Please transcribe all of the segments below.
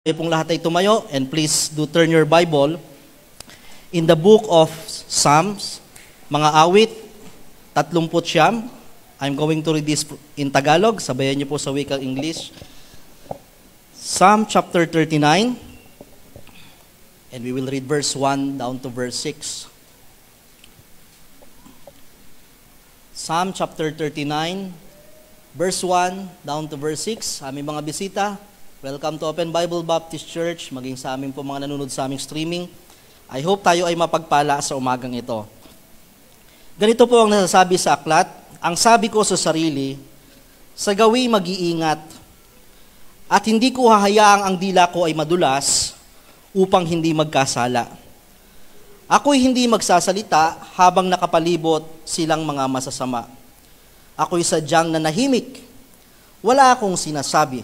Kayo pong lahat ay tumayo, and please do turn your Bible in the book of Psalms, mga awit, 39. I'm going to read this in Tagalog, sabayan niyo po sa wikang English. Psalm chapter 39, and we will read verse 1 down to verse 6. Psalm chapter 39, verse 1 down to verse 6. Aming mga bisita, welcome to Open Bible Baptist Church, maging sa amin po mga nanonood sa aming streaming. I hope tayo ay mapagpala sa umagang ito. Ganito po ang nasasabi sa aklat, ang sabi ko sa sarili, sa gawi mag-iingat, at hindi ko hahayaang ang dila ko ay madulas upang hindi magkasala. Ako'y hindi magsasalita habang nakapalibot silang mga masasama. Ako'y sadyang nanahimik, wala akong sinasabi.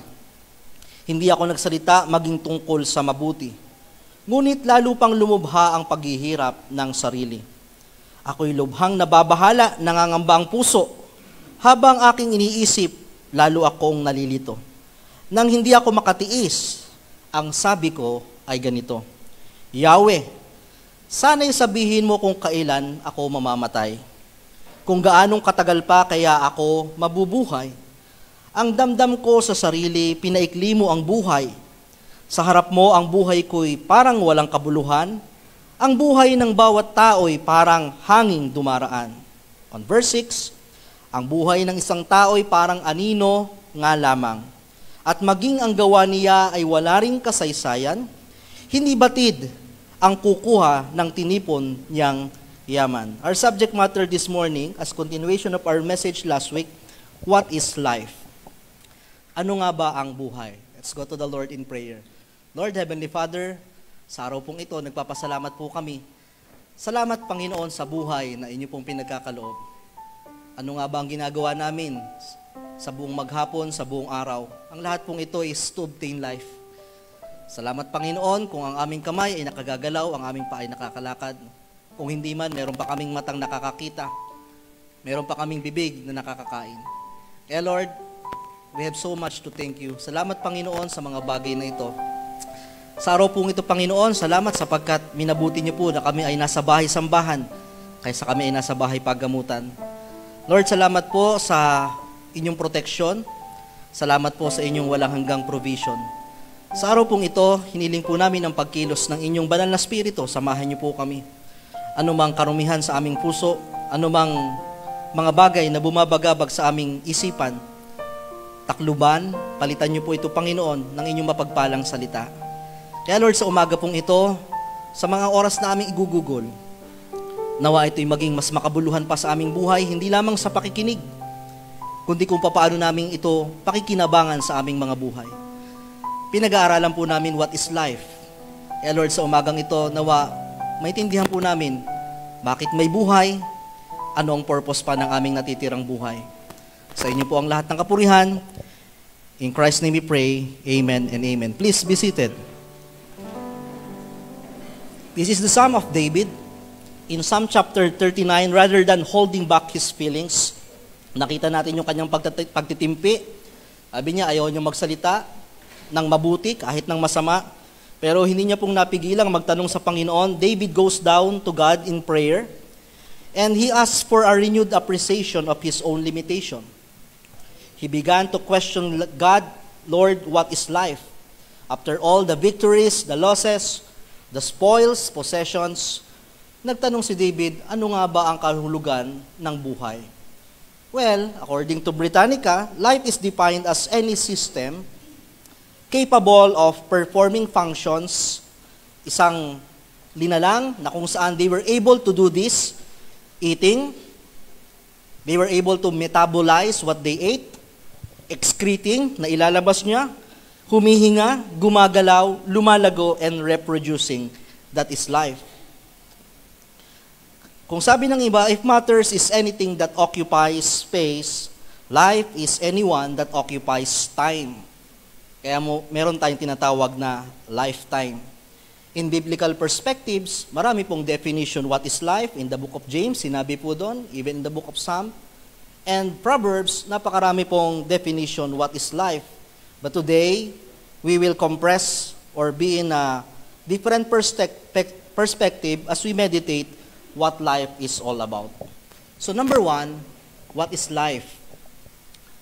Hindi ako nagsalita maging tungkol sa mabuti. Ngunit lalo pang lumubha ang paghihirap ng sarili. Ako'y lubhang nababahala, nangangamba ang puso. Habang aking iniisip, lalo akong nalilito. Nang hindi ako makatiis, ang sabi ko ay ganito, Yahweh, sana'y sabihin mo kung kailan ako mamamatay. Kung gaanong katagal pa kaya ako mabubuhay. Ang damdam ko sa sarili, pinaikli mo ang buhay. Sa harap mo, ang buhay ko'y parang walang kabuluhan. Ang buhay ng bawat tao'y parang hanging dumaraan. On verse 6, ang buhay ng isang tao'y parang anino nga lamang. At maging ang gawa niya ay wala ring kasaysayan, hindi batid ang kukuha ng tinipon niyang yaman. Our subject matter this morning, as continuation of our message last week, what is life? Ano nga ba ang buhay? Let's go to the Lord in prayer. Lord, Heavenly Father, sa araw pong ito, nagpapasalamat po kami. Salamat, Panginoon, sa buhay na inyo pong pinagkakaloob. Ano nga ba ang ginagawa namin sa buong maghapon, sa buong araw? Ang lahat pong ito is to obtain life. Salamat, Panginoon, kung ang aming kamay ay nakagagalaw, ang aming paa ay nakakalakad. Kung hindi man, meron pa kaming matang nakakakita. Meron pa kaming bibig na nakakakain. Kaya Lord, we have so much to thank you. Salamat, Panginoon, sa mga bagay na ito. Sa araw pong ito, Panginoon, salamat sapagkat minabuti niyo po na kami ay nasa bahay-sambahan kaysa kami ay nasa bahay paggamutan. Lord, salamat po sa inyong proteksyon. Salamat po sa inyong walang hanggang provision. Sa araw pong ito, hiniling po namin ang pagkilos ng inyong banal na spirito. Samahan niyo po kami. Anumang karumihan sa aming puso, anumang mga bagay na bumabagabag sa aming isipan, takluban, palitan niyo po ito, Panginoon, ng inyong mapagpalang salita. Kaya Lord, sa umaga pong ito, sa mga oras na aming igugugol, nawa ito'y maging mas makabuluhan pa sa aming buhay, hindi lamang sa pakikinig, kundi kung paano namin ito pakikinabangan sa aming mga buhay. Pinag-aaralan po namin what is life. Kaya Lord, sa umagang ito, nawa maintindihan po namin bakit may buhay, ano ang purpose pa ng aming natitirang buhay. Sa inyo po ang lahat ng kapurihan. In Christ's name we pray. Amen and amen. Please be seated. This is the Psalm of David. In Psalm chapter 39, rather than holding back his feelings, nakita natin yung kanyang pagtitimpi. Sabi niya, ayaw niya magsalita ng mabuti kahit ng masama. Pero hindi niya pong napigilang magtanong sa Panginoon. David goes down to God in prayer. And he asks for a renewed appreciation of his own limitation. He began to question God, Lord, what is life? After all the victories, the losses, the spoils, possessions, nagtanong si David, ano nga ba ang kahulugan ng buhay? Well, according to Britannica, life is defined as any system capable of performing functions, isang linalang na kung saan they were able to do this, eating, they were able to metabolize what they ate, excreting, na ilalabas niya, humihinga, gumagalaw, lumalago, and reproducing. That is life. Kung sabi ng iba, if matters is anything that occupies space, life is anyone that occupies time. Kaya meron tayong tinatawag na lifetime. In biblical perspectives, marami pong definition what is life. In the book of James, sinabi po doon, even in the book of Psalm. And Proverbs, napakarami pong definition what is life. But today, we will compress or be in a different perspective as we meditate what life is all about. So number one, what is life?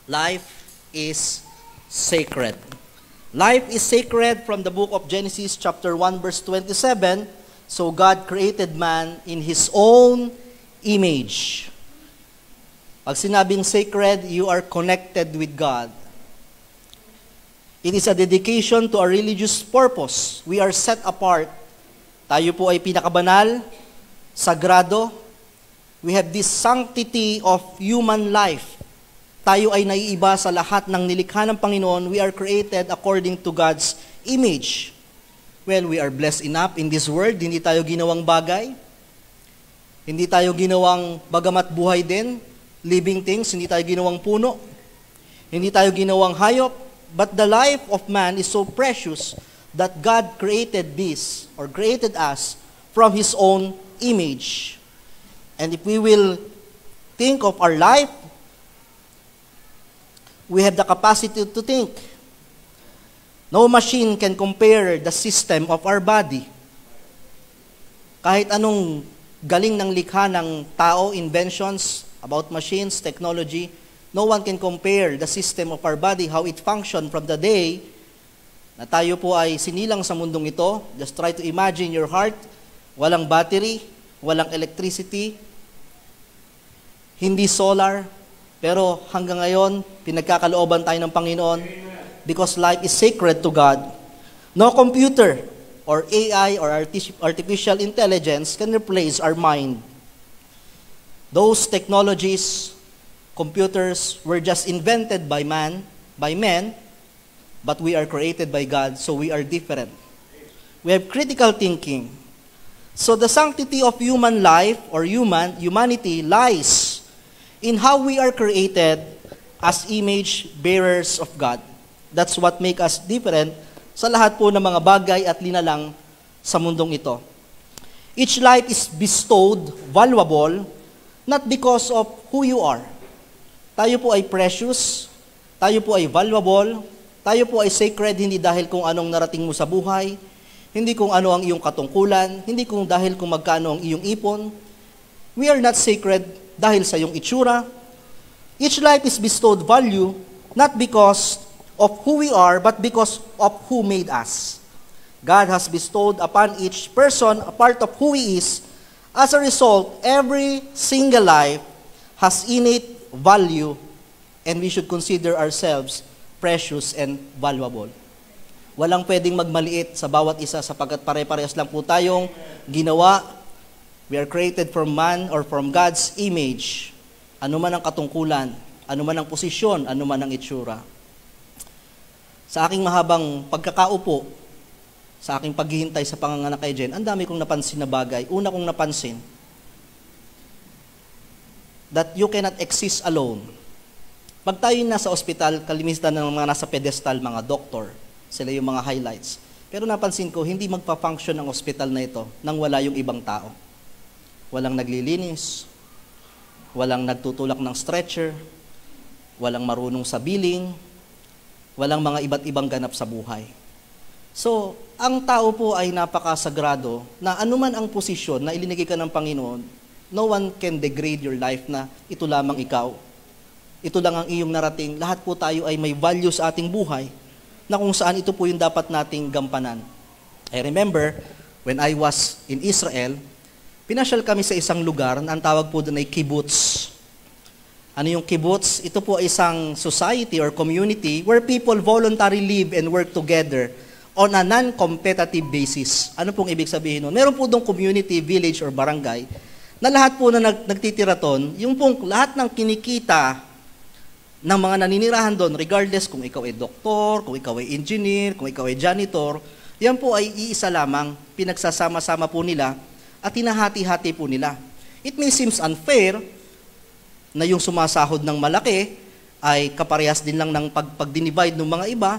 Life is sacred. Life is sacred from the book of Genesis chapter 1 verse 27. So God created man in His own image. Pag sinabing sacred, you are connected with God. It is a dedication to a religious purpose. We are set apart. Tayo po ay pinakabanal, sagrado. We have this sanctity of human life. Tayo ay naiiba sa lahat ng nilikha ng Panginoon. We are created according to God's image. Well, we are blessed enough in this world. Hindi tayo ginawang bagay. Hindi tayo ginawang bagamat buhay din. Living things. Hindi tayo ginawang puno. Hindi tayo ginawang hayop. But the life of man is so precious that God created this or created us from His own image. And if we will think of our life, we have the capacity to think. No machine can compare the system of our body. Kahit anong galing ng likha ng tao, inventions about machines, technology, no one can compare the system of our body, how it functioned from the day na tayo po ay sinilang sa mundong ito. Just try to imagine your heart, walang battery, walang electricity, hindi solar, pero hanggang ngayon, pinagkakalooban tayo ng Panginoon because life is sacred to God. No computer or AI or artificial intelligence can replace our mind. Those technologies, computers, were just invented by men, but we are created by God, so we are different. We have critical thinking. So the sanctity of human life or humanity lies in how we are created as image bearers of God. That's what make us different sa lahat po ng mga bagay at linalang sa mundong ito. Each life is bestowed, valuable, not because of who you are. Tayo po ay precious, tayo po ay valuable, tayo po ay sacred hindi dahil kung anong narating mo sa buhay, hindi kung ano ang iyong katungkulan, hindi kung dahil kung magkano ang iyong ipon. We are not sacred dahil sa iyong itsura. Each life is bestowed value not because of who we are, but because of who made us. God has bestowed upon each person a part of who he is. As a result, every single life has innate value, and we should consider ourselves precious and valuable. Walang pwedeng magmaliit sa bawat isa sapagkat pare-parehas lang po tayong ginawa. We are created from man or from God's image. Ano man ang katungkulan, ano man ang posisyon, ano man ang itsura. Sa aking mahabang pagkakaupo, sa aking paghihintay sa panganganak kay Jen, ang dami kong napansin na bagay. Una kong napansin, that you cannot exist alone. Pag tayo nasa ospital, kalimitan ng mga nasa pedestal, mga doktor, sila yung mga highlights. Pero napansin ko, hindi magpa-function ang ospital na ito nang wala yung ibang tao. Walang naglilinis, walang nagtutulak ng stretcher, walang marunong sa billing, walang mga iba't ibang ganap sa buhay. So, ang tao po ay napakasagrado na anuman ang posisyon na ilinigay ka ng Panginoon, no one can degrade your life na ito lamang ikaw. Ito lang ang iyong narating. Lahat po tayo ay may value sa ating buhay na kung saan ito po yung dapat nating gampanan. I remember, when I was in Israel, pinasyal kami sa isang lugar na ang tawag po doon ay kibbutz. Ano yung kibbutz? Ito po ay isang society or community where people voluntarily live and work together on a non-competitive basis. Ano pong ibig sabihin nun? Meron po doon community, village, or barangay na lahat po na nagtitira doon, yung pong lahat ng kinikita ng mga naninirahan doon, regardless kung ikaw ay doktor, kung ikaw ay engineer, kung ikaw ay janitor, yan po ay iisa lamang, pinagsasama-sama po nila, at hinahati-hati po nila. It may seems unfair na yung sumasahod ng malaki ay kaparehas din lang ng pag-divide ng mga iba,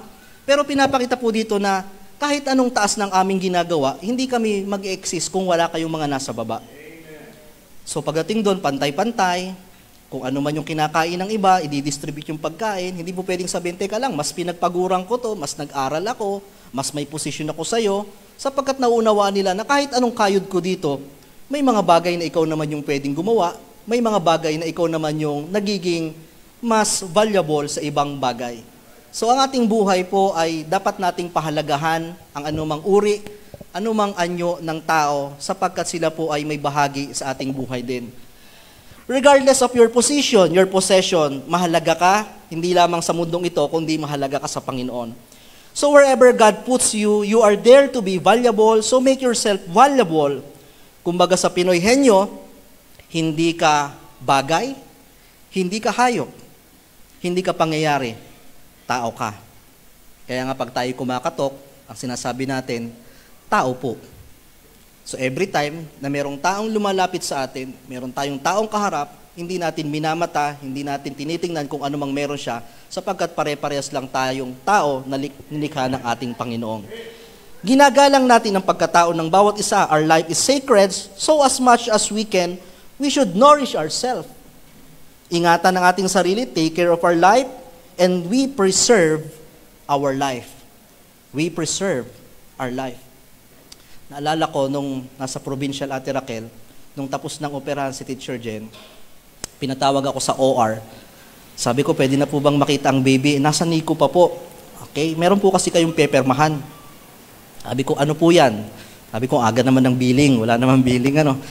pero pinapakita po dito na kahit anong taas ng aming ginagawa, hindi kami mag-exist kung wala kayong mga nasa baba. So pagdating doon, pantay-pantay, kung ano man yung kinakain ng iba, i-distribute yung pagkain, hindi po pwedeng sabihin, teka lang, mas pinagpagurang ko to, mas nag-aral ako, Mas may posisyon ako sa'yo, sapagkat nauunawaan nila na kahit anong kayod ko dito, may mga bagay na ikaw naman yung pwedeng gumawa, may mga bagay na ikaw naman yung nagiging mas valuable sa ibang bagay. So ang ating buhay po ay dapat nating pahalagahan ang anumang uri, anumang anyo ng tao, sapagkat sila po ay may bahagi sa ating buhay din. Regardless of your position, your possession, mahalaga ka, hindi lamang sa mundong ito, kundi mahalaga ka sa Panginoon. So wherever God puts you, you are there to be valuable, so make yourself valuable. Kumbaga sa Pinoy henyo, hindi ka bagay, hindi ka hayop, hindi ka pangyayari, tao ka. Kaya nga pag tayo kumakatok, ang sinasabi natin, tao po. So every time na merong taong lumalapit sa atin, meron tayong taong kaharap, hindi natin minamata, hindi natin tinitingnan kung ano mang meron siya, sapagkat pare-parehas lang tayong tao na nilikha ng ating Panginoon. Ginagalang natin ang pagkatao ng bawat isa. Our life is sacred, so as much as we can, we should nourish ourselves. Ingatan ang ating sarili, take care of our life, and we preserve our life. We preserve our life. Naalala ko nung nasa provincial Ate Raquel, nung tapos ng operahan si Teacher Jen, pinatawag ako sa OR. Sabi ko, pwede na po bang makita ang baby? Nasa NICU pa po. Okay, meron po kasi kayong pepermahan. Sabi ko, ano po yan? Sabi ko, aga naman ng billing. Wala naman billing, ano.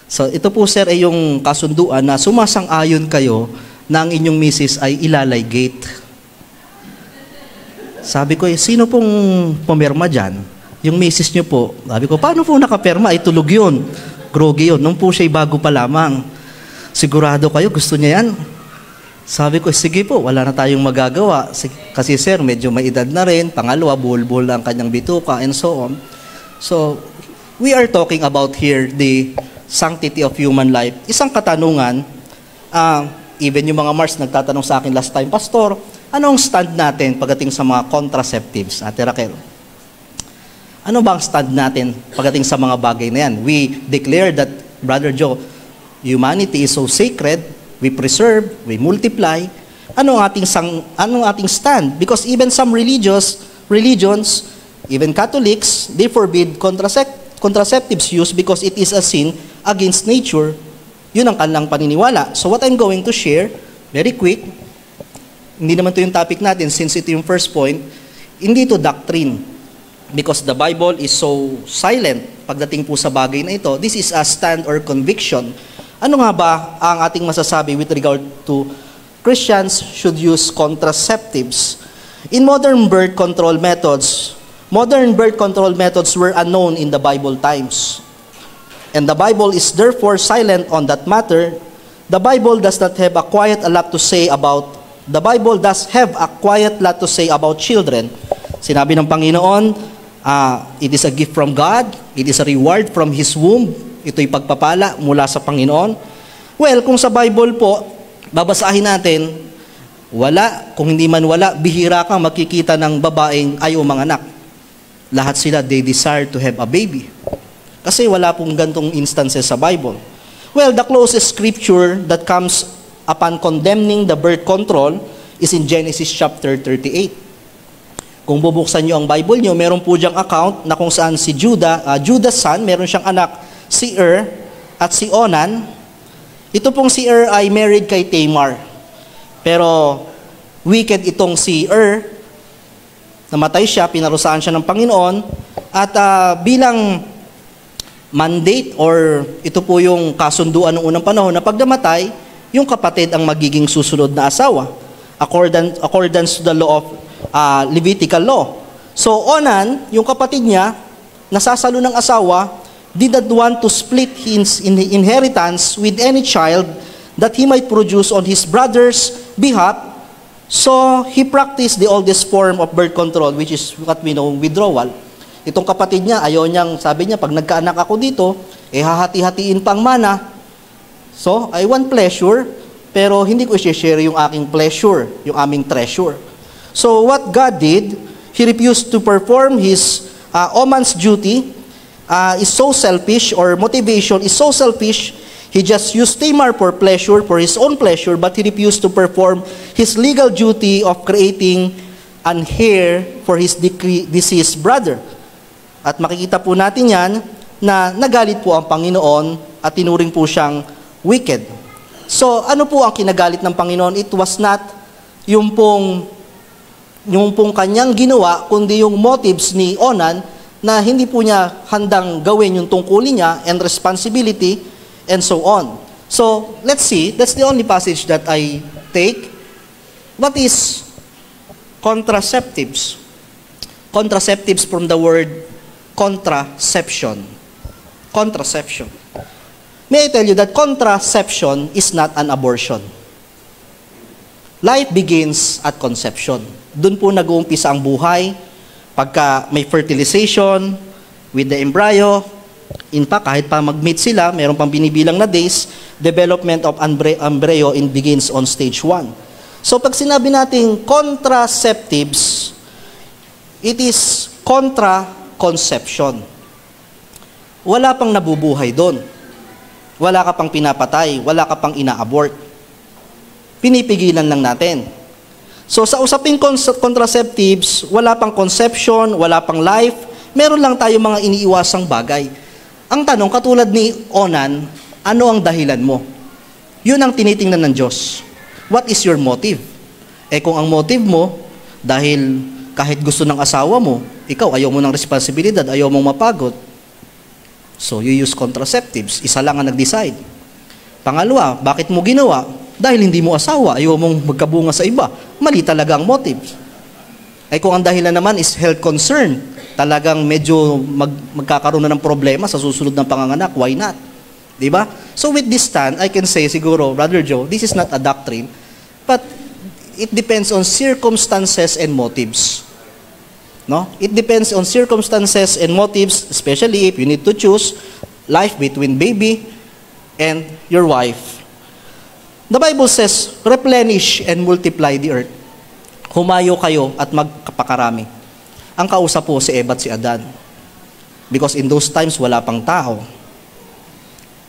So, ito po, sir, ay yung kasunduan na sumasang-ayon kayo na ang inyong misis ay ilaligate. Sabi ko, sino pong pumirma dyan? Yung misis nyo po. Sabi ko, paano po nakaperma? Ay, tulog yun. Grogi yun. Nung po siya'y bago pa lamang. Sigurado kayo, gusto niya yan? Sabi ko, sige po, wala na tayong magagawa. Kasi sir, medyo may edad na rin. Pangalawa, buhol-buhol ang kanyang bituka, and so on. So, we are talking about here the sanctity of human life. Isang katanungan, even yung mga Mars nagtatanong sa akin last time, Pastor, anong stand natin pagdating sa mga contraceptives, Ate Raquel? Ano ba ang stand natin pagdating sa mga bagay na yan? We declare that, Brother Joe, humanity is so sacred, we preserve, we multiply. Anong ating stand? Because even some religions, even Catholics, they forbid contraceptives use because it is a sin against nature. Yun ang kanilang paniniwala. So what I'm going to share, very quick, hindi naman ito yung topic natin since ito yung first point, hindi ito doctrine. Because the Bible is so silent pagdating po sa bagay na ito. This is a stand or conviction. Ano nga ba ang ating masasabi with regard to Christians should use contraceptives? In modern birth control methods were unknown in the Bible times. And the Bible is therefore silent on that matter. The Bible does have a quiet lot to say about children. Sinabi ng Panginoon, it is a gift from God, it is a reward from His womb. Ito'y pagpapala mula sa Panginoon. Well, kung sa Bible po, babasahin natin, wala, kung hindi man wala, bihira kang makikita ng babaeng ayaw manganak. Lahat sila, they desire to have a baby. Kasi wala pong gantong instances sa Bible. Well, the closest scripture that comes upon condemning the birth control is in Genesis chapter 38. Kung bubuksan nyo ang Bible nyo, meron po diyang account na kung saan si Judah's son, meron siyang anak, si at si Onan. Ito pong si ay married kay Tamar. Pero wicked itong si namatay siya, pinarusahan siya ng Panginoon. At bilang mandate or ito po yung kasunduan ng unang panahon na pag namatay, yung kapatid ang magiging susunod na asawa. Accordance to the law of Levitical law. So Onan, yung kapatid niya, nasasalo ng asawa, did not want to split his inheritance with any child that he might produce on his brother's behalf. So he practiced the oldest form of birth control, which is what we know, withdrawal. Itong kapatid niya, ayaw niyang, sabi niya, pag nagkaanak ako dito, hahati-hatiin pang mana. So, I want pleasure, pero hindi ko i-share yung aking pleasure, yung aming treasure. So, what God did, He refused to perform His Oman's duty, is so selfish, or motivation is so selfish, he just used Tamar for pleasure, for his own pleasure, but he refused to perform his legal duty of creating an heir for his deceased brother. At makikita po natin yan na nagalit po ang Panginoon at tinuring po siyang wicked. So, ano po ang kinagalit ng Panginoon? It was not yung pong kanyang ginawa, kundi yung motives ni Onan na hindi po niya handang gawin yung tungkulin niya and responsibility and so on. So, let's see. That's the only passage that I take. What is contraceptives? Contraceptives from the word contraception. Contraception. May I tell you that contraception is not an abortion. Life begins at conception. Doon po nag-uumpisa ang buhay. Pagka may fertilization with the embryo, in fact, kahit pa mag-meet sila, mayroon pang binibilang na days, development of embryo begins on stage 1. So pag sinabi natin contraceptives, it is contra-conception. Wala pang nabubuhay doon. Wala ka pang pinapatay, wala ka pang ina-abort. Pinipigilan lang natin. So sa usaping contraceptives, wala pang conception, wala pang life, meron lang tayo mga iniiwasang bagay. Ang tanong, katulad ni Onan, ano ang dahilan mo? Yun ang tinitingnan ng Diyos. What is your motive? Kung ang motive mo, dahil kahit gusto ng asawa mo, ikaw ayaw mo ng responsibilidad, ayaw mong mapagod, so you use contraceptives. Isa lang ang nag-decide. Pangalawa, bakit mo ginawa? Dahil hindi mo asawa, ayaw mong magkabunga sa iba. Mali talaga ang motive. Kung ang dahilan naman is health concern, talagang medyo magkakaroon na ng problema sa susunod ng panganganak, why not? Diba? So with this stand, I can say siguro, Brother Joe, this is not a doctrine, but it depends on circumstances and motives. No? It depends on circumstances and motives, especially if you need to choose life between baby and your wife. The Bible says, replenish and multiply the earth. Humayo kayo at magkapakarami. Ang kausap po si Eva at si Adan. Because in those times, wala pang tao.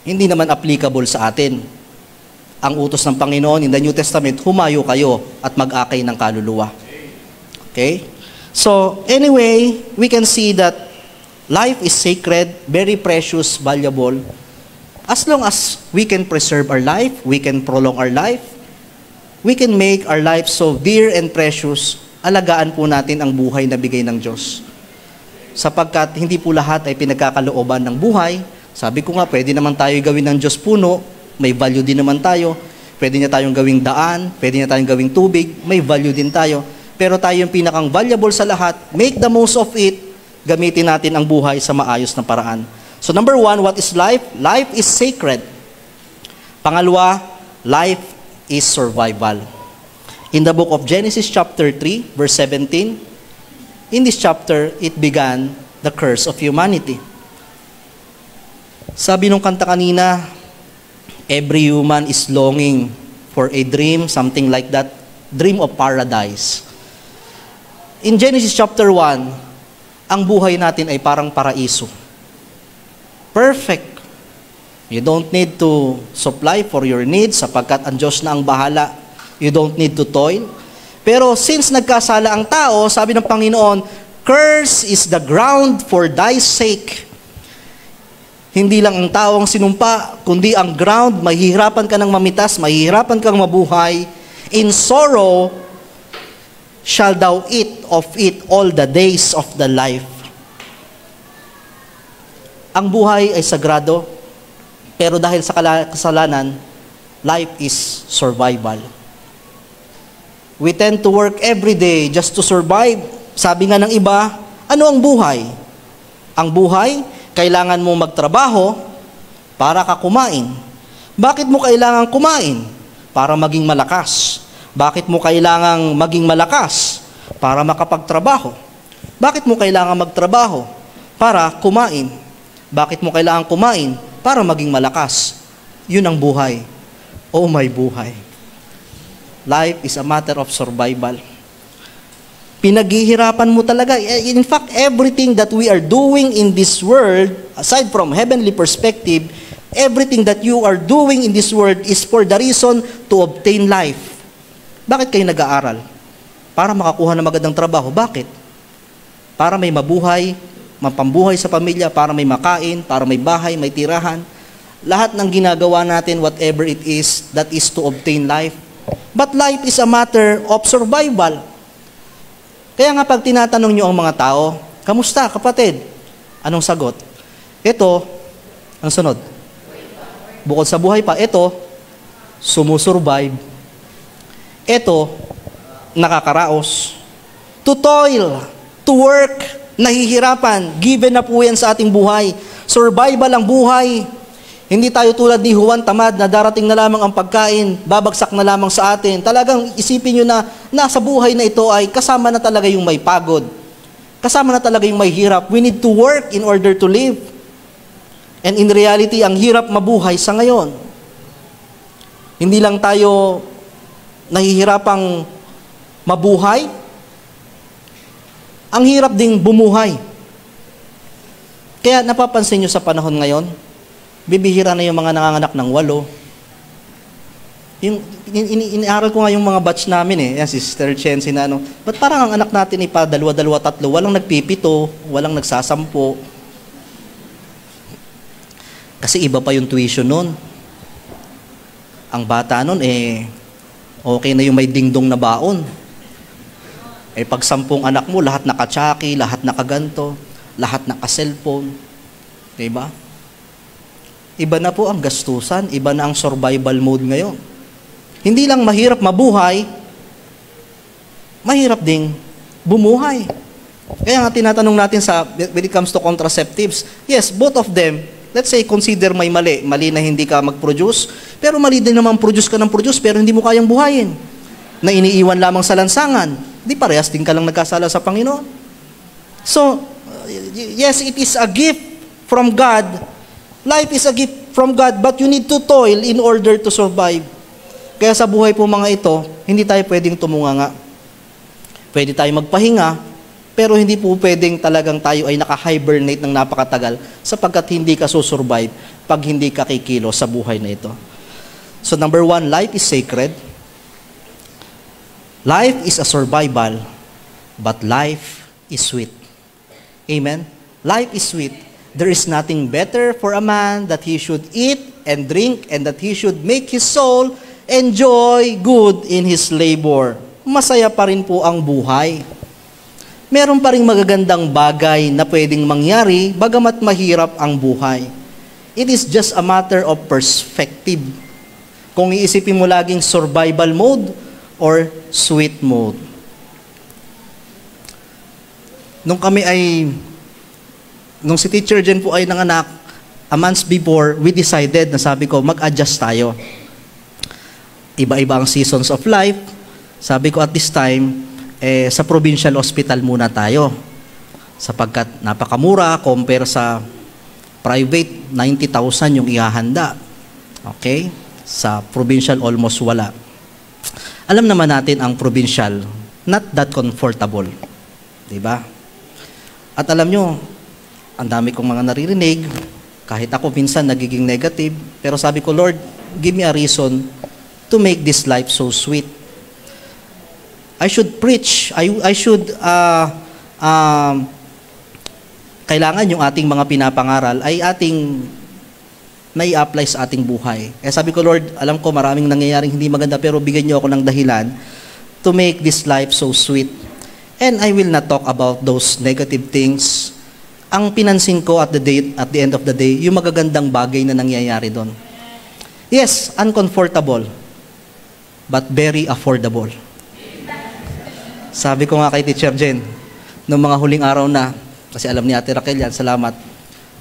Hindi naman applicable sa atin. Ang utos ng Panginoon in the New Testament, humayo kayo at mag-akay ng kaluluwa. Okay? So, anyway, we can see that life is sacred, very precious, valuable. As long as we can preserve our life, we can prolong our life, we can make our life so dear and precious, alagaan po natin ang buhay na bigay ng Diyos. Sapagkat hindi po lahat ay pinagkakalooban ng buhay. Sabi ko nga, pwede naman tayo gawin ng Diyos puno, may value din naman tayo. Pwede niya tayong gawing daan, pwede niya tayong gawing tubig, may value din tayo. Pero tayo yung pinakang valuable sa lahat, make the most of it, gamitin natin ang buhay sa maayos na paraan. So number 1, what is life? Life is sacred. Pangalawa, life is survival. In the book of Genesis chapter 3, verse 17, in this chapter, it began the curse of humanity. Sabi nung kanta kanina, every human is longing for a dream, something like that, dream of paradise. In Genesis chapter 1, ang buhay natin ay parang paraiso. Perfect. You don't need to supply for your needs sapagkat ang Diyos na ang bahala. You don't need to toil. Pero since nagkasala ang tao, sabi ng Panginoon, curse is the ground for thy sake. Hindi lang ang tao ang sinumpa, kundi ang ground, mahihirapan ka ng mamitas, mahihirapan kang mabuhay. In sorrow shall thou eat of it all the days of the life. Ang buhay ay sagrado, pero dahil sa kasalanan, life is survival. We tend to work every day just to survive. Sabi nga ng iba, ano ang buhay? Ang buhay, kailangan mong magtrabaho para ka kumain. Bakit mo kailangan kumain? Para maging malakas. Bakit mo kailangan maging malakas? Para makapagtrabaho. Bakit mo kailangan magtrabaho? Para kumain. Bakit mo kailangan kumain? Para maging malakas. Yun ang buhay. Oh my buhay. Life is a matter of survival. Pinaghihirapan mo talaga. In fact, everything that we are doing in this world, aside from heavenly perspective, everything that you are doing in this world is for the reason to obtain life. Bakit kayo nag-aaral? para makakuha ng magandang trabaho. Bakit? Para may mabuhay, mapambuhay sa pamilya, para may makain, para may bahay, may tirahan. Lahat ng ginagawa natin, whatever it is, that is to obtain life. But life is a matter of survival. Kaya nga pag tinatanong nyo ang mga tao, kamusta kapatid? Anong sagot? Ito, ang sunod. Bukod sa buhay pa, ito, sumusurvive. Ito, nakakaraos. To toil, to work, nahihirapan, given up po yan sa ating buhay. Survival ang buhay. Hindi tayo tulad ni Juan tamad na darating na lamang ang pagkain, babagsak na lamang sa atin. Talagang isipin nyo na nasa buhay na ito ay kasama na talaga yung may pagod. Kasama na talaga yung may hirap. We need to work in order to live. And in reality, ang hirap mabuhay sa ngayon. Hindi lang tayo nahihirapang mabuhay, ang hirap ding bumuhay. Kaya napapansin nyo sa panahon ngayon, bibihira na yung mga nanganganak ng 8. Iniaral ko nga yung mga batch namin yan, si Sister Chen, ba't parang ang anak natin ay pa 2, 3, walang nagpipito, walang nagsasampo. Kasi iba pa yung tuition nun. Ang bata nun okay na yung may dingdong na baon. Pag 10 anak mo, lahat naka-tsaki, lahat nakaganto, lahat naka-cellphone. Diba? Iba na po ang gastusan, iba na ang survival mode ngayon. Hindi lang mahirap mabuhay, mahirap ding bumuhay. Kaya nga tinatanong natin when it comes to contraceptives, yes, both of them, let's say, consider may mali. Mali na hindi ka mag-produce, pero mali din naman produce ka ng produce, pero hindi mo kayang buhayin. Na iniiwan lamang sa lansangan. Di parehas din ka lang nagkasala sa Panginoon. So, yes, it is a gift from God. Life is a gift from God, but you need to toil in order to survive. Kaya sa buhay po mga ito, hindi tayo pwedeng tumunganga. Pwede tayo magpahinga, pero hindi po pwedeng talagang tayo ay naka-hibernate ng napakatagal sapagkat hindi ka susurvive pag hindi ka kikilo sa buhay na ito. So number 1, life is sacred. Life is a survival, but life is sweet. Amen? Life is sweet. There is nothing better for a man that he should eat and drink and that he should make his soul enjoy good in his labor. Masaya pa rin po ang buhay. Meron pa rin magagandang bagay na pwedeng mangyari bagamat mahirap ang buhay. It is just a matter of perspective. Kung iisipin mo laging survival mode or sweet mode. Nung si Teacher Jen po ay nanganak, a month before, we decided na sabi ko, mag-adjust tayo. Iba-iba ang seasons of life. Sabi ko at this time, sa provincial hospital muna tayo. Sapagkat napakamura, compare sa private, 90,000 yung ihahanda. Okay? Sa provincial, almost wala. Alam naman natin ang provincial, not that comfortable. Diba? At alam nyo, ang dami kong mga naririnig, kahit ako minsan nagiging negative, pero sabi ko, Lord, give me a reason to make this life so sweet. I should preach, kailangan yung ating mga pinapangaral ay ating nai-apply sa ating buhay. Sabi ko, Lord, alam ko maraming nangyayaring hindi maganda, pero bigyan niyo ako ng dahilan to make this life so sweet. And I will not talk about those negative things. Ang pinansin ko at the end of the day, yung magagandang bagay na nangyayari doon. Yes, uncomfortable, but very affordable. Sabi ko nga kay Teacher Jen, noong mga huling araw na, kasi alam ni Ate Raquel yan, salamat,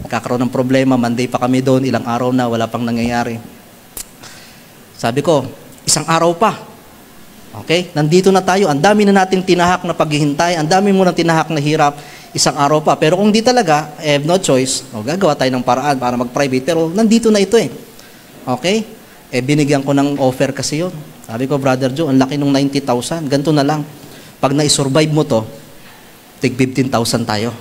nagkakaroon ng problema, Monday pa kami doon, ilang araw na, wala pang nangyayari. Sabi ko, isang araw pa. Okay? Nandito na tayo, ang dami na nating tinahak na paghihintay, ang dami mo na tinahak na hirap, isang araw pa. Pero kung di talaga, I have no choice, gagawa tayo ng paraan para mag-private, pero nandito na ito eh. Okay? Binigyan ko ng offer kasi yun. Sabi ko, Brother Joe, ang laki nung 90,000, ganito na lang. Pag na-survive mo to, tig 15,000 tayo.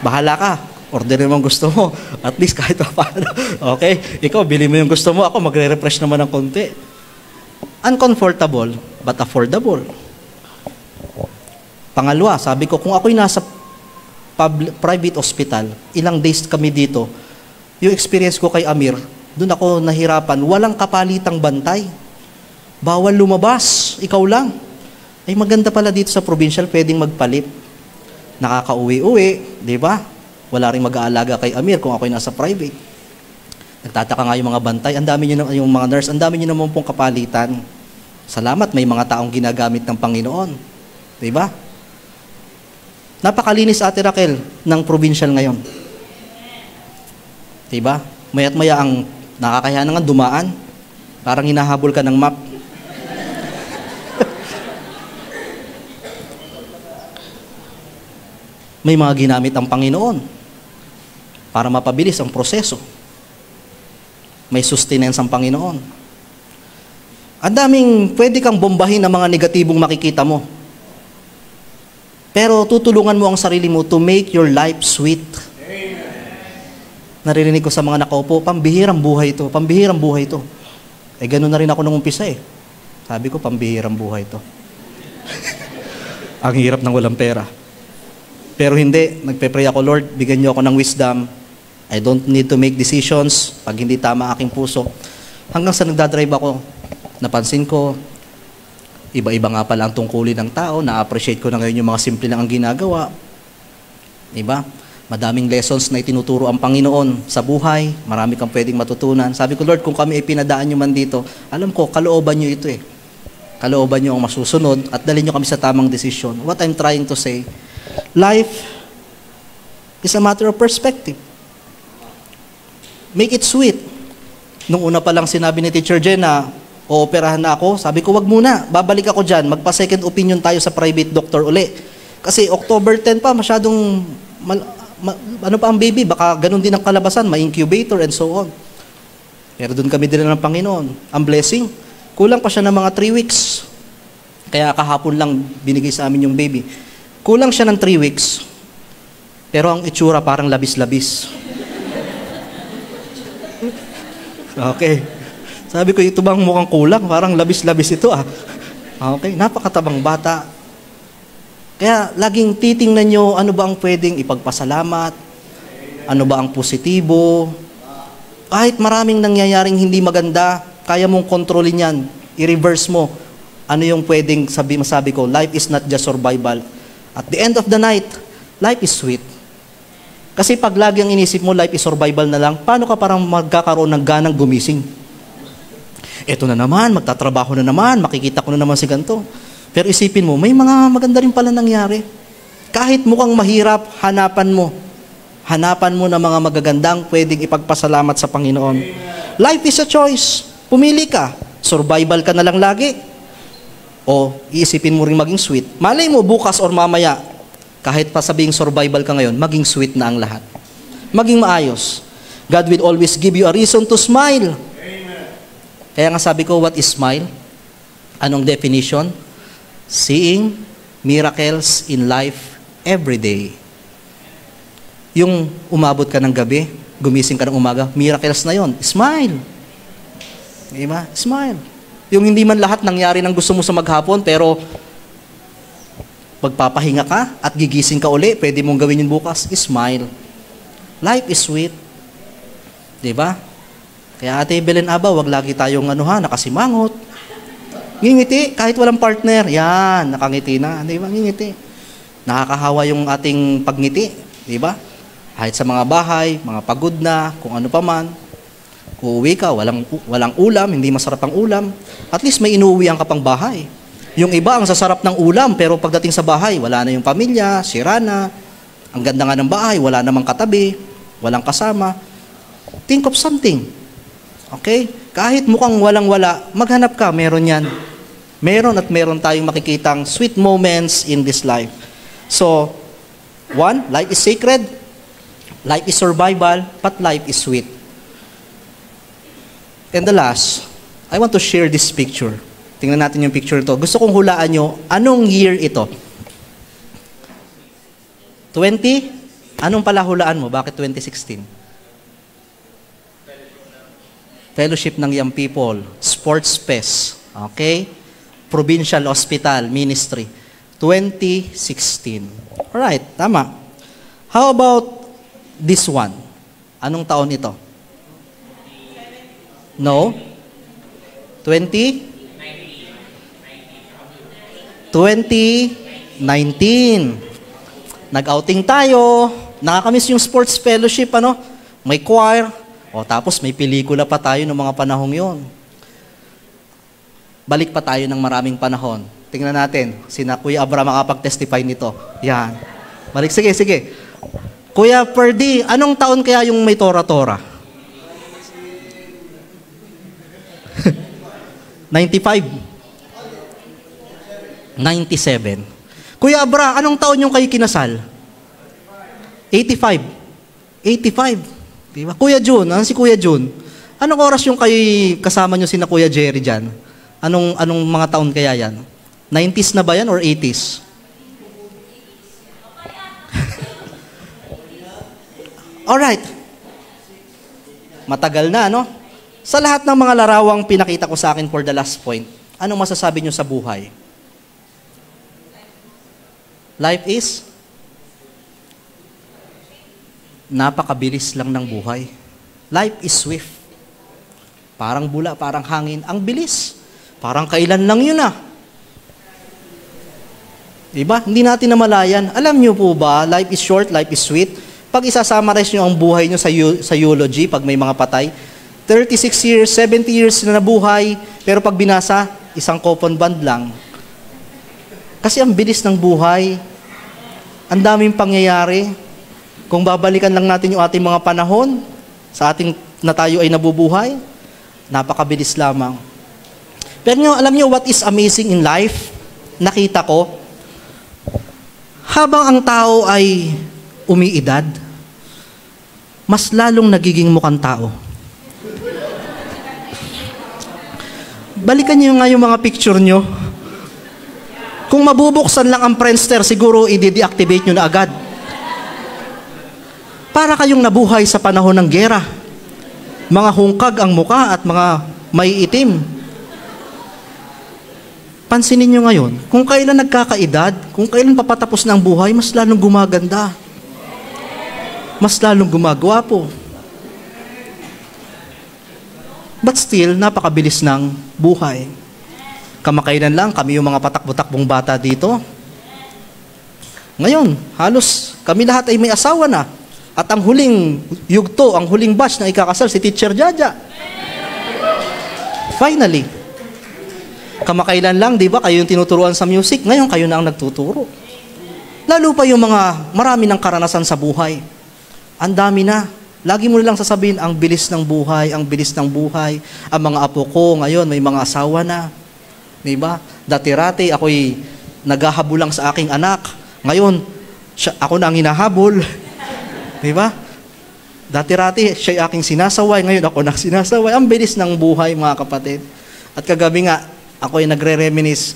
Bahala ka. Order mo ang gusto mo. At least kahit pa paano. Okay? Ikaw, bili mo yung gusto mo. Ako, magre-refresh naman ng konti. Uncomfortable, but affordable. Pangalawa, sabi ko, kung ako'y nasa private hospital, ilang days kami dito, yung experience ko kay Amir, doon ako nahirapan, walang kapalitang bantay. Bawal lumabas, ikaw lang. Ay maganda pala dito sa provincial, pwedeng magpalit. Nakakauwi-uwi, di ba? Wala rin mag-aalaga kay Amir kung ako'y nasa private. Nagtataka nga yung mga bantay, ang dami nyo, yung mga nurse, ang dami nyo naman pong kapalitan. Salamat, may mga taong ginagamit ng Panginoon. Di ba? Napakalinis, Ate Raquel, ng provincial ngayon. Di ba? Maya't maya ang nakakaya na nga dumaan. Parang hinahabol ka ng map. May mga ginamit ang Panginoon para mapabilis ang proseso. May sustenance ang Panginoon. Ang daming pwede kang bombahin ng mga negatibong makikita mo. Pero tutulungan mo ang sarili mo to make your life sweet. Naririnig ko sa mga nakaupo, pambihirang buhay ito, pambihirang buhay ito. Eh, gano'n na rin ako nung umpisa eh. Sabi ko, pambihirang buhay ito. Ang hirap ng walang pera. Pero hindi, nagpe-pray ako, Lord, bigyan niyo ako ng wisdom. I don't need to make decisions pag hindi tama aking puso. Hanggang sa nagdadrive ako, napansin ko, iba-iba nga pala ang tungkulin ng tao, na-appreciate ko na ngayon yung mga simple lang ang ginagawa. Diba? Madaming lessons na itinuturo ang Panginoon sa buhay, marami kang pwedeng matutunan. Sabi ko, Lord, kung kami ipinadaan nyo man dito, alam ko, kalooban nyo ito eh. Kalooban nyo ang masusunod at dalhin nyo kami sa tamang desisyon. What I'm trying to say, life is a matter of perspective. Make it sweet. Nung una pa lang sinabi ni Teacher Jen na ooperahan na ako, sabi ko, wag muna, babalik ako dyan, magpa-second opinion tayo sa private doctor uli. Kasi October 10 pa, masyadong, ano pa ang baby, baka ganun din ang kalabasan, ma-incubator and so on. Pero doon kami din ng Panginoon. Ang blessing, kulang pa siya ng mga 3 weeks. Kaya kahapon lang binigay sa amin yung baby. Kulang siya ng 3 weeks, pero ang itsura parang labis-labis. Okay. Sabi ko, ito bang mukhang kulang? Parang labis-labis ito ah. Okay, napakatabang bata. Kaya laging titingnan nyo, ano ba ang pwedeng ipagpasalamat? Ano ba ang positibo? Kahit maraming nangyayaring hindi maganda, kaya mong kontrolin yan. I-reverse mo. Ano yung pwedeng masabi ko, life is not just survival. At the end of the night, life is sweet. Kasi pag lagi ang inisip mo, life is survival na lang, paano ka parang magkakaroon ng ganang gumising? Eto na naman, magtatrabaho na naman, makikita ko na naman si ganito. Pero isipin mo, may mga maganda rin pala nangyari. Kahit mukhang mahirap, hanapan mo. Hanapan mo ng mga magagandang pwedeng ipagpasalamat sa Panginoon. Life is a choice. Pumili ka. Survival ka na lang lagi. O iisipin mo rin maging sweet. Malay mo, bukas or mamaya, kahit pa sabing survival ka ngayon, maging sweet na ang lahat. Maging maayos. God will always give you a reason to smile. Kaya nga sabi ko, what is smile? Anong definition? Seeing miracles in life every day. Yung umabot ka ng gabi, gumising ka ng umaga, miracles na yon. Smile. Diba? Smile. Yung hindi man lahat nangyari ng gusto mo sa maghapon, pero magpapahinga ka at gigising ka uli, pwede mong gawin yun bukas, smile. Life is sweet. Diba? Kaya Ate Belen Aba, wag lagi tayong nakasimangot. Ngingiti, kahit walang partner, yan, nakangiti na, di ba? Ngingiti. Nakakahawa yung ating pagngiti, di ba? Kahit sa mga bahay, mga pagod na, kung ano pa man, uuwi ka, walang ulam, hindi masarap ang ulam, at least may inuuwian ka pang bahay. Yung iba, ang sasarap ng ulam, pero pagdating sa bahay, wala na yung pamilya, sira na, ang ganda nga ng bahay, wala namang katabi, walang kasama. Think of something. Okay? Kahit mukhang walang-wala, maghanap ka, meron yan. Meron at meron tayong makikitang sweet moments in this life. So, 1, life is sacred, life is survival, but life is sweet. And the last, I want to share this picture. Tingnan natin yung picture to. Gusto kong hulaan nyo, anong year ito? 20? Anong pala hulaan mo? Bakit 2016? Fellowship ng Young People, Sports Fest, okay? Provincial Hospital Ministry. 2016. Alright, tama. How about this one? Anong taon ito? No? 2019. Nag-outing tayo. Nakakamiss yung sports fellowship, ano? May choir. O tapos may pelikula pa tayo ng mga panahong yon. Balik pa tayo ng maraming panahon. Tingnan natin, sina Kuya Abraham makapag-testify nito. Yan. Balik, sige. Kuya Perdi, anong taon kaya yung may tora-tora? 95. 97. Kuya Abra, anong taon yung kayo kinasal? 85. 85. Diba? Kuya Jun, ano si Kuya Jun? Anong oras yung kayo kasama nyo sina Kuya Jerry dyan? Anong mga taon kaya yan? 90s na ba yan or 80s? Alright. Matagal na, no? Sa lahat ng mga larawang pinakita ko sa akin for the last point, anong masasabi nyo sa buhay? Life is napakabilis lang ng buhay. Life is swift. Parang bula, parang hangin. Ang bilis. Parang kailan lang yun ah. Diba? Hindi natin namalayan. Alam nyo po ba, life is short, life is sweet. Pag isa-summarize nyo ang buhay nyo sa eulogy, pag may mga patay, 36 years, 70 years na nabuhay, pero pag binasa, isang coupon band lang. Kasi ang bilis ng buhay, ang daming pangyayari. Kung babalikan lang natin yung ating mga panahon, sa ating na tayo ay nabubuhay, napakabilis lamang. Pero alam nyo what is amazing in life? Nakita ko, habang ang tao ay umiidad, mas lalong nagiging mukhang tao. Balikan nyo nga yung mga picture nyo. Kung mabubuksan lang ang Friendster, siguro i-deactivate nyo na agad. Para kayong nabuhay sa panahon ng gera. Mga hungkag ang muka at mga may itim. Pansinin nyo ngayon, kung kailan nagkakaedad, kung kailan papatapos ng buhay, mas lalong gumaganda. Mas lalong gumagwapo. But still, napakabilis ng buhay. Kamakailan lang, kami yung mga patakbo-takbong bata dito. Ngayon, halos kami lahat ay may asawa na. At ang huling yugto, ang huling batch na ikakasal, si Teacher Jaja. Finally. Kamakailan lang, di ba, kayo yung tinuturuan sa music, ngayon kayo na ang nagtuturo. Lalo pa yung mga marami ng karanasan sa buhay. Ang dami na. Lagi mo lang sasabihin, ang bilis ng buhay, ang bilis ng buhay. Ang mga apo ko ngayon, may mga asawa na. Di ba? Dati-rati, ako'y naghahabol lang sa aking anak. Ngayon, ako na ang hinahabol. Di ba? Dati-rati, siya'y aking sinasaway. Ngayon, ako na sinasaway. Ang bilis ng buhay, mga kapatid. At kagabi nga, ako ay nagre-reminisce.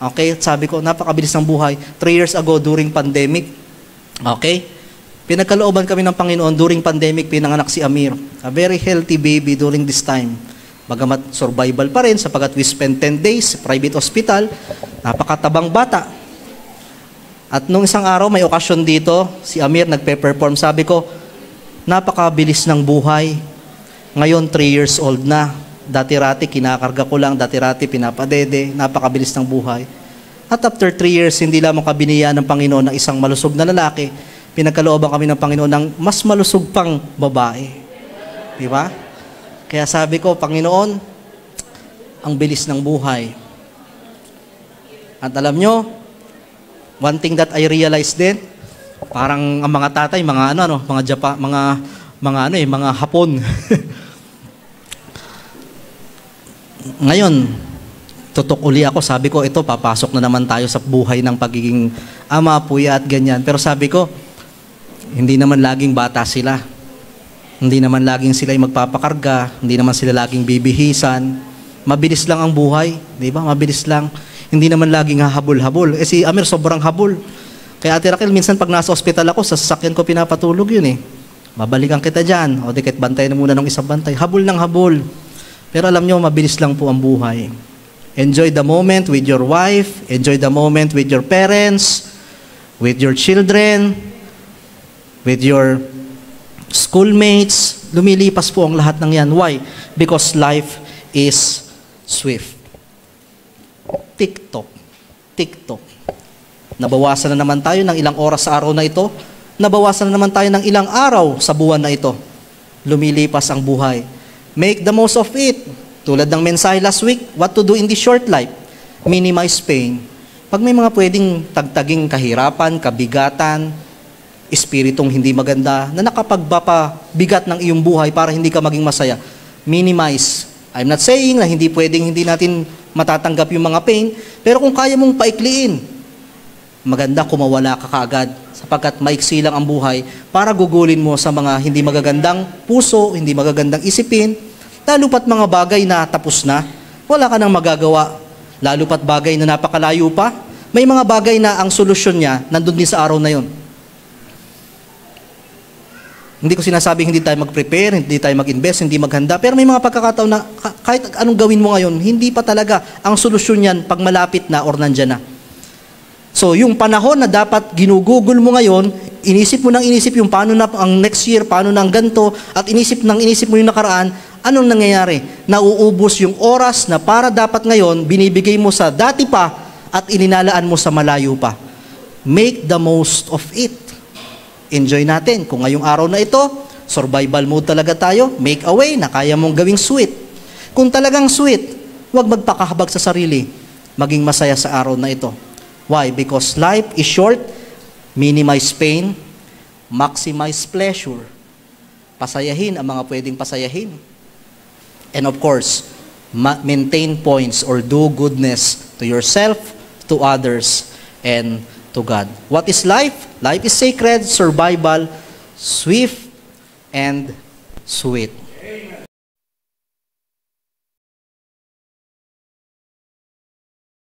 Okay, sabi ko, napakabilis ng buhay. 3 years ago, during pandemic, okay, pinagkalooban kami ng Panginoon during pandemic, pinanganak si Amir. A very healthy baby during this time. Bagamat survival pa rin, sapagat we spent 10 days sa private hospital, napakatabang bata. At nung isang araw, may okasyon dito, si Amir nagpe-perform. Sabi ko, napakabilis ng buhay. Ngayon, 3 years old na. Dati-rati, kinakarga ko lang. Dati-rati, pinapadede. Napakabilis ng buhay. At after 3 years, hindi lamang kabiniyaan ng Panginoon ng isang malusog na lalaki, pinagkalooban kami ng Panginoon ng mas malusog pang babae. Di ba? Kaya sabi ko, Panginoon, ang bilis ng buhay. At alam nyo, one thing that I realized din, parang ang mga tatay, mga mga Hapon. Ngayon, tutok uli ako, sabi ko, ito, papasok na naman tayo sa buhay ng pagiging ama, puya at ganyan. Pero sabi ko, hindi naman laging bata sila. Hindi naman laging sila ay magpapakarga, hindi naman sila laging bibihisan. Mabilis lang ang buhay, di ba? Mabilis lang. Hindi naman laging hahabol-habol. Si Amir sobrang habol. Kaya Ate Raquel, minsan pag nasa ospital ako, sa sasakyan ko pinapatulog yun eh. Babalikan kita dyan. O di kahit bantay na muna ng isang bantay. Habol ng habol. Pero alam nyo, mabilis lang po ang buhay. Enjoy the moment with your wife, enjoy the moment with your parents, with your children, with your schoolmates. Lumilipas po ang lahat ng yan. Why? Because life is swift. TikTok. Nabawasan na naman tayo ng ilang oras sa araw na ito. Nabawasan na naman tayo ng ilang araw sa buwan na ito. Lumilipas ang buhay. Make the most of it. Tulad ng mensahe last week, what to do in this short life? Minimize pain. Pag may mga pwedeng tagtaging kahirapan, kabigatan, espiritong hindi maganda, na nakapagpapabigat ng iyong buhay para hindi ka maging masaya, minimize. I'm not saying na hindi natin matatanggap yung mga pain, pero kung kaya mong paikliin, maganda kung mawala ka kaagad, sapagkat maiksi lang ang buhay para gugulin mo sa mga hindi magagandang puso, hindi magagandang isipin, lalo pat mga bagay na tapos na, wala ka nang magagawa, lalo pat bagay na napakalayo pa, may mga bagay na ang solusyon niya nandun din sa araw na yon. Hindi ko sinasabing hindi tayo mag-prepare, hindi tayo mag-invest, hindi maghanda, pero may mga pagkakataon na kahit anong gawin mo ngayon, hindi pa talaga ang solusyon yan pag malapit na or nandyan na. So, yung panahon na dapat ginugugol mo ngayon, inisip mo yung paano na ang next year, paano na ang ganito, at inisip mo yung nakaraan, anong nangyayari? Nauubos yung oras na para dapat ngayon, binibigay mo sa dati pa, at ininalaan mo sa malayo pa. Make the most of it. Enjoy natin. Kung ngayong araw na ito, survival mode talaga tayo, make a way na kaya mong gawing sweet. Kung talagang sweet, huwag magpakahabag sa sarili. Maging masaya sa araw na ito. Why? Because life is short, minimize pain, maximize pleasure. Pasayahin ang mga pwedeng pasayahin. And of course, maintain points or do goodness to yourself, to others, and to God. What is life? Life is sacred, survival, swift, and sweet.